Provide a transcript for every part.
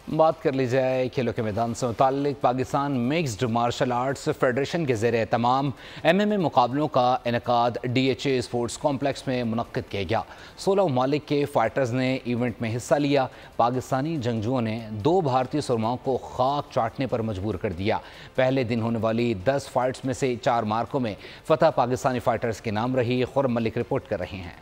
बात कर ली जाए खेलों के मैदान से मुताल्लिक। Pakistan mixed martial arts federation के ज़रिए तमाम MMA मुकाबलों का इनेकाद DHA स्पोर्ट्स कॉम्प्लेक्स में मुनक्किद किया गया। 16 ममालिक के फाइटर्स ने इवेंट में हिस्सा लिया। पाकिस्तानी जंगजुओं ने 2 भारतीय सुरमाओं को खाक चाटने पर मजबूर कर दिया। पहले दिन होने वाली 10 फाइट्स में से 4 मार्कों में फतह पाकिस्तानी फाइटर्स के नाम रही। खुर्रम मलिक रिपोर्ट कर रही हैं।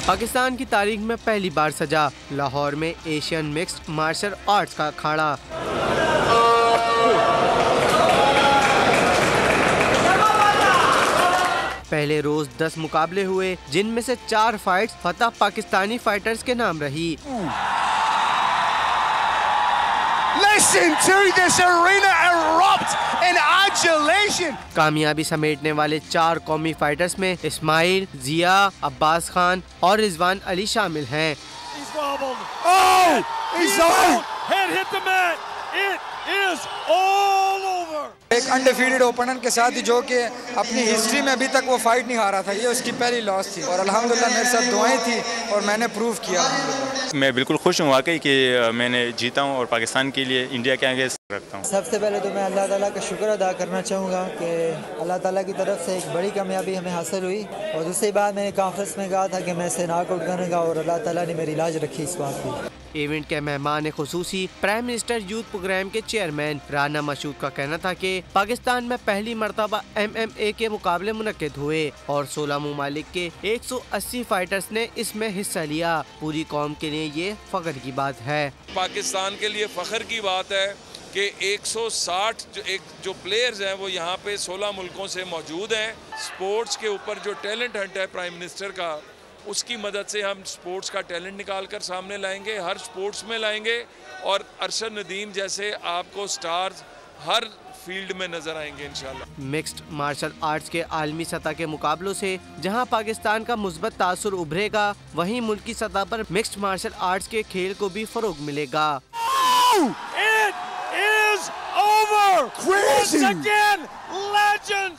पाकिस्तान की तारीख में पहली बार सजा लाहौर में एशियन मिक्स्ड मार्शल आर्ट्स का अखाड़ा। पहले रोज 10 मुकाबले हुए, जिनमें से 4 फाइट्स फतह पाकिस्तानी फाइटर्स के नाम रही। Listen to this arena erupt in adulation. कामयाबी समेटने वाले 4 कौमी फाइटर्स में इस्माइल, जिया, अब्बास खान और रिजवान अली शामिल हैं। एक अनडिफीटेड ओपोनेंट के साथ ही जो कि अपनी हिस्ट्री में अभी तक वो फाइट नहीं हारा था, ये उसकी पहली लॉस थी और अल्हम्दुलिल्लाह मेरे साथ दुआएं थी और मैंने प्रूव किया। मैं बिल्कुल खुश हूँ वाकई कि मैंने जीता हूँ और पाकिस्तान के लिए इंडिया के आगे रखता हूँ। सबसे पहले तो मैं अल्लाह ताला का शुक्र अदा करना चाहूँगा कि अल्लाह ताला की तरफ से एक बड़ी कामयाबी हमें हासिल हुई और दूसरी बात मैंने कॉन्फ्रेंस में कहा था कि मैं इसे नॉकआउट करूँगा और अल्लाह ताला ने मेरी इलाज रखी इस बात की। इवेंट के मेहमान खुसूसी प्राइम मिनिस्टर यूथ प्रोग्राम के चेयरमैन राना मसूद का कहना था कि पाकिस्तान में पहली मरतबा MMA के मुकाबले मुनक्किद हुए और 16 ममालिक के 180 फाइटर्स ने इसमें हिस्सा लिया। पूरी कौम के लिए ये फख्र की बात है। पाकिस्तान के लिए फख्र की बात है कि 160 जो प्लेयर्स हैं वो यहाँ पे 16 मुल्कों से मौजूद हैं। स्पोर्ट्स के ऊपर जो टैलेंट हंट है प्राइम मिनिस्टर का, उसकी मदद से हम स्पोर्ट्स का टैलेंट निकाल कर सामने लाएंगे, हर स्पोर्ट्स में लाएंगे और अरशद नदीम जैसे आपको स्टार्स हर फील्ड में नजर आएंगे इंशाल्लाह। मिक्स्ड मार्शल आर्ट्स के आलमी सतह के मुकाबलों से जहां पाकिस्तान का मुस्बत तासुर उभरेगा, वहीं मुल्की सतह पर मिक्स्ड मार्शल आर्ट्स के खेल को भी फरोग मिलेगा। It is over. Crazy. Once again, legends.